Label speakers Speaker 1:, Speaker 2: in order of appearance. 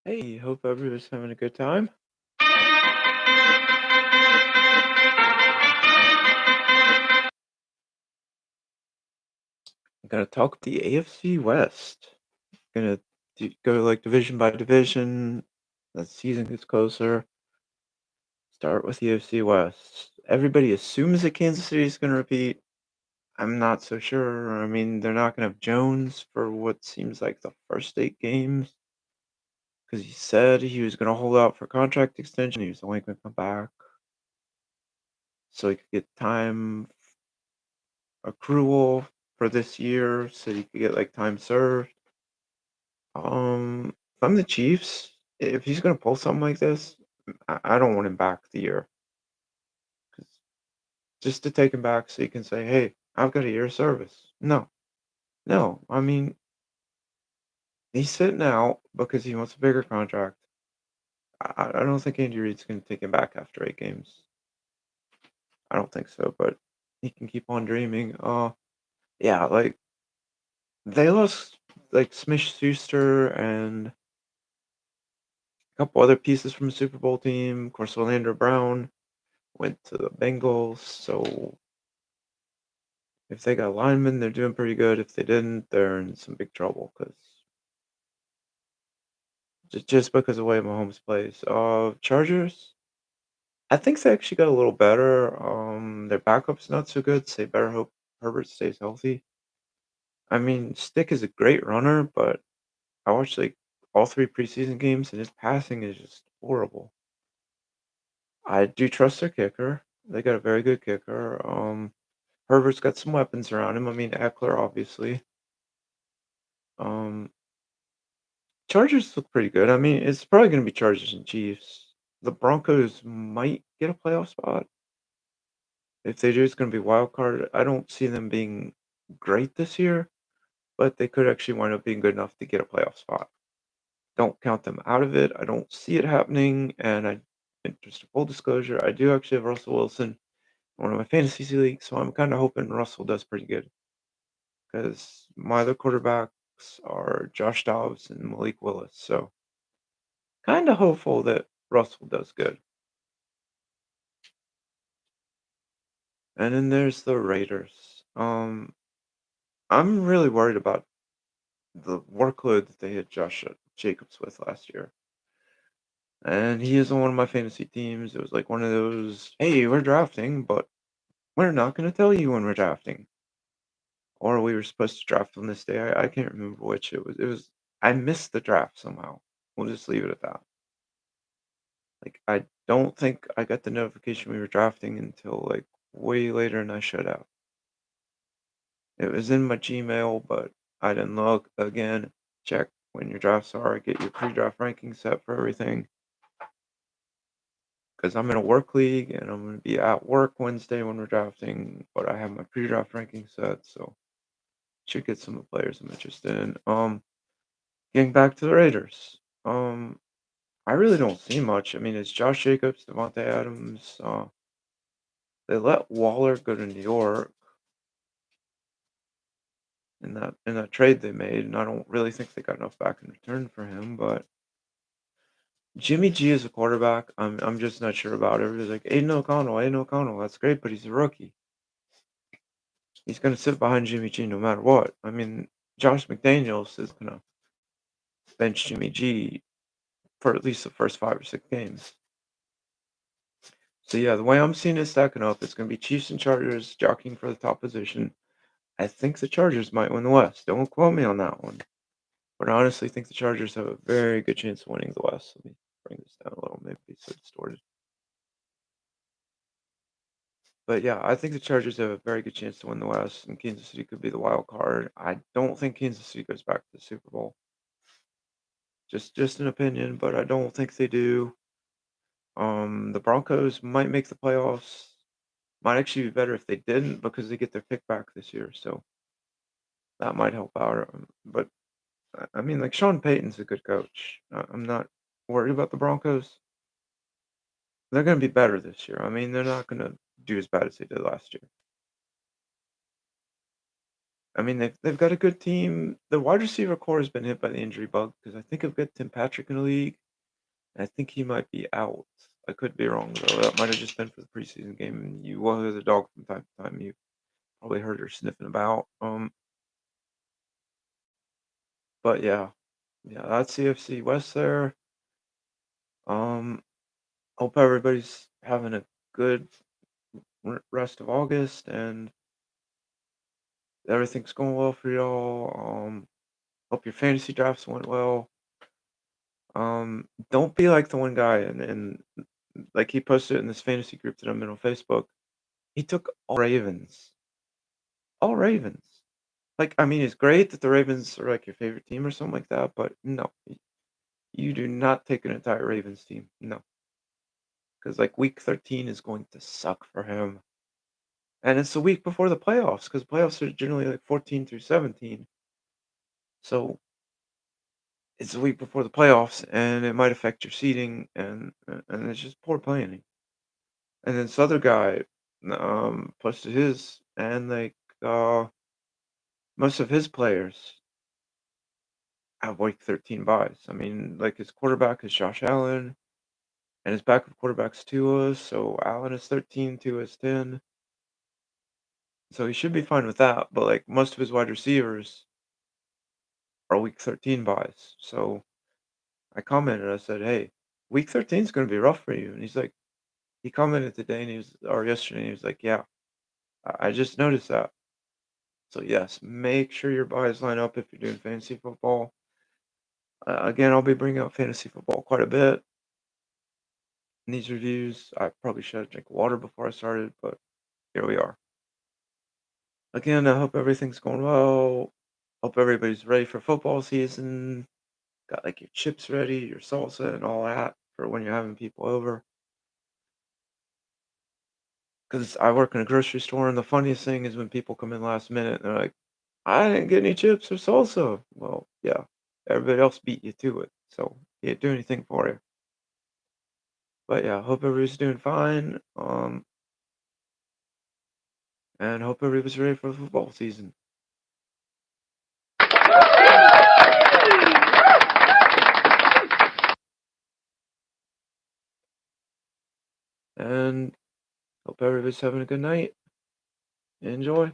Speaker 1: Hey, hope everyone's having a good time. I'm gonna talk the AFC West. Gonna go like division by division. The season gets closer. Start with the AFC West. Everybody assumes that Kansas City is gonna repeat. I'm not so sure. I mean, they're not gonna have Jones for what seems like the first 8 games because he said he was gonna hold out for contract extension. He was only gonna come back so he could get time accrual for this year, so he could get like time served. If I'm the Chiefs, if he's gonna pull something like this, I don't want him back the year. 'Cause just to take him back so you can say, "Hey, I've got a year of service." No, no. I mean, he's sitting out because he wants a bigger contract. I don't think Andy Reid's gonna take him back after 8 games. I don't think so, but he can keep on dreaming. Yeah, like they lost like Smith Schuster and a couple other pieces from the Super Bowl team. Of course, Orlando Brown went to the Bengals, so if they got linemen, they're doing pretty good. If they didn't, they're in some big trouble because just because of the way Mahomes plays. Chargers, I think they actually got a little better. Their backup's not so good, so they better hope Herbert stays healthy. I mean, Stick is a great runner, but I watched like all 3 preseason games, and his passing is just horrible. I do trust their kicker. They got a very good kicker. Herbert's got some weapons around him. I mean, Eckler, obviously. Um, Chargers look pretty good. I mean, it's probably gonna be Chargers and Chiefs. The Broncos might get a playoff spot. If they do, it's gonna be wild card. I don't see them being great this year, but they could actually wind up being good enough to get a playoff spot. Don't count them out of it. I don't see it happening, and just a full disclosure, I do actually have Russell Wilson in one of my fantasy leagues, so I'm kinda hoping Russell does pretty good because my other quarterbacks are Josh Dobbs and Malik Willis, so kinda hopeful that Russell does good. And then there's the Raiders. I'm really worried about the workload that they hit Josh Jacobs with last year. And he is on one of my fantasy teams. It was like one of those, hey, we're drafting, but we're not going to tell you when we're drafting. Or we were supposed to draft on this day. I can't remember which it was. I missed the draft somehow. We'll just leave it at that. Like, I don't think I got the notification we were drafting until like way later than I should have. It was in my Gmail, but I didn't look again. Check when your drafts are. Get your pre-draft ranking set for everything. Because I'm in a work league and I'm going to be at work Wednesday when we're drafting, but I have my pre-draft ranking set, so should get some of the players I'm interested in. Getting back to the Raiders. I really don't see much. I mean, it's Josh Jacobs, Devontae Adams. They let Waller go to New York in that trade they made, and I don't really think they got enough back in return for him. But Jimmy G is a quarterback. I'm just not sure about it. Everybody's like Aiden O'Connell, that's great, but he's a rookie. He's gonna sit behind Jimmy G no matter what. I mean, Josh McDaniels is gonna bench Jimmy G for at least the first 5 or 6 games. So yeah, the way I'm seeing it stacking up, it's gonna be Chiefs and Chargers jockeying for the top position. I think the Chargers might win the West. Don't quote me on that one. But I honestly think the Chargers have a very good chance of winning the West. Let me bring this down a little, maybe it's so distorted. But yeah, I think the Chargers have a very good chance to win the West, and Kansas City could be the wild card. I don't think Kansas City goes back to the Super Bowl. Just an opinion, but I don't think they do. The Broncos might make the playoffs. Might actually be better if they didn't because they get their pick back this year, so that might help out. But I mean, like Sean Payton's a good coach. I'm not worried about the Broncos. They're going to be better this year. I mean, they're not going to do as bad as they did last year. I mean, they've got a good team. The wide receiver core has been hit by the injury bug because I think I've got Tim Patrick in the league. And I think he might be out. I could be wrong though. That might have just been for the preseason game. And you will hear the dog from time to time. You probably heard her sniffing about. But yeah, that's AFC West there. Um, hope everybody's having a good rest of August and everything's going well for y'all. Hope your fantasy drafts went well. Don't be like the one guy and like he posted in this fantasy group that I'm in on Facebook. He took all Ravens. All Ravens. Like, I mean, it's great that the Ravens are like your favorite team or something like that, but no, you do not take an entire Ravens team. No, because like week 13 is going to suck for him. And it's the week before the playoffs because playoffs are generally like 14 through 17. So it's the week before the playoffs and it might affect your seeding and it's just poor planning. And then this other guy posted his and like most of his players have week 13 buys. I mean, like his quarterback is Josh Allen and his backup quarterback's Tua, so Allen is 13, Tua is 10. So he should be fine with that, but like most of his wide receivers are week 13 buys. So I commented, I said, "Hey, week 13 is going to be rough for you." And he's like, he commented today and he was, or yesterday, and he was like, "Yeah, I just noticed that." So yes, make sure your buys line up if you're doing fantasy football. Again, I'll be bringing up fantasy football quite a bit in these reviews. I probably should have drank water before I started, but here we are. Again, I hope everything's going well. Hope everybody's ready for football season. Got like your chips ready, your salsa, and all that for when you're having people over. Because I work in a grocery store, and the funniest thing is when people come in last minute and they're like, I didn't get any chips or salsa. Well, yeah, everybody else beat you to it. So can't do anything for you. But yeah, hope everybody's doing fine. And hope everybody's ready for the football season. And hope everybody's having a good night. Enjoy.